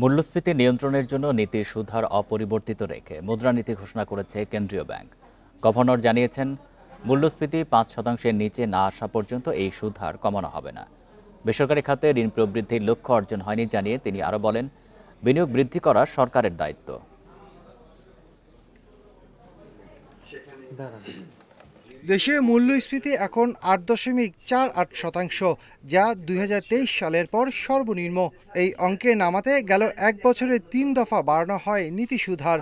মূল্যস্ফীতি নিয়ন্ত্রণের জন্য নীতির সুদহার অপরিবর্তিত রেখে মুদ্রানীতি ঘোষণা করেছে কেন্দ্রীয় ব্যাংক। গভর্নর জানিয়েছেন, মূল্যস্ফীতি ৫% নিচে না আসা পর্যন্ত এই সুদহার কমানো হবে না। বেসরকারি খাতে ঋণ প্রবৃদ্ধির লক্ষ্য অর্জন হয়নি জানিয়ে তিনি আরও বলেন, বিনিয়োগ বৃদ্ধি করা সরকারের দায়িত্ব। দেশে মূল্যস্ফীতি এখন ৮.৪৮%, যা ২০২৩ সালের পর সর্বনিম্ন। এই অঙ্কে নামাতে গেল এক বছরে ৩ দফা বাড়ানো হয় নীতি সুদহার।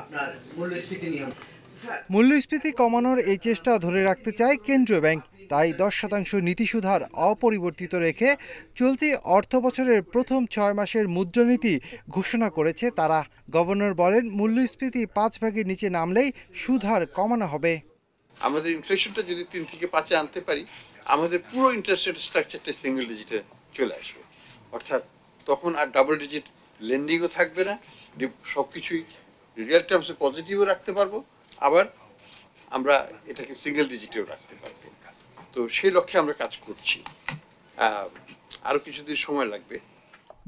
মূল্যস্ফীতি কমানোর এই চেষ্টা ধরে রাখতে চায় কেন্দ্রীয় ব্যাংক, তাই 10% নীতি সুদহার অপরিবর্তিত রেখে চলতি অর্থ বছরের প্রথম 6 মাসের মুদ্রানীতি ঘোষণা করেছে তারা। গভর্নর বলেন, মূল্যস্ফীতি 5 ভাগের নিচে নামলেই সুদহার কমানো হবে। আমাদের ইনফ্লেশনটা যদি 3 থেকে 5-এ আনতে পারি, আমাদের পুরো ইন্টারেস্ট রেট স্ট্রাকচারটা সিঙ্গেল ডিজিটে চলে আসবে। অর্থাৎ তখন আর ডাবল ডিজিট লেন্ডিংও থাকবে না, সবকিছুই রিয়েল টার্মসে পজিটিভও রাখতে পারবো, আবার আমরা এটাকে সিঙ্গেল ডিজিটেও রাখতে পারবো। তো সেই লক্ষ্যে আমরা কাজ করছি। আরো কিছুদিন সময় লাগবে।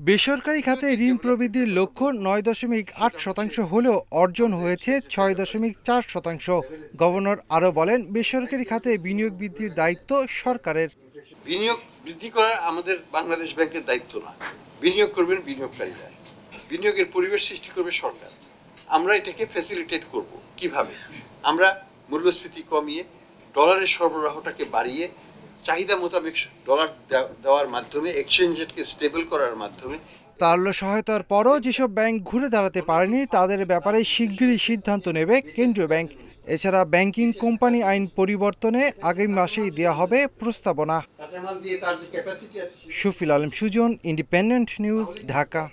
বেসরকারি খাতে ঋণ প্রবৃদ্ধির লক্ষ্য ৯.৮% হলেও অর্জন হয়েছে ৬.৪%। গভর্নর আরও বলেন, বেসরকারি খাতে বিনিয়োগ বৃদ্ধির দায়িত্ব সরকারের। বিনিয়োগ বৃদ্ধি করা আমাদের বাংলাদেশ ব্যাংকের দায়িত্ব না, বিনিয়োগ করবেন বিনিয়োগকারীরা, বিনিয়োগের পরিবেশ সৃষ্টি করবে সরকার। আমরা এটাকে ফ্যাসিলিটেট করব কিভাবে? আমরা মূল্যস্ফীতি কমিয়ে ডলারের সরবরাহটাকে বাড়িয়ে চাহিদা মোতাবেক ডলার দেওয়ার মাধ্যমে এক্সচেঞ্জ রেটকে স্টেবল করার মাধ্যমে। তারল্য সহায়তার পরও যেসব ব্যাংক ঘুরে দাঁড়াতে পারেনি তাদের ব্যাপারে শিগগিরই সিদ্ধান্ত নেবে কেন্দ্রীয় ব্যাংক। এছাড়া ব্যাংকিং কোম্পানি আইন পরিবর্তনে আগামী মাসেই দেওয়া হবে প্রস্তাবনা। Shafil Alam Sujan, Independent News, Dhaka.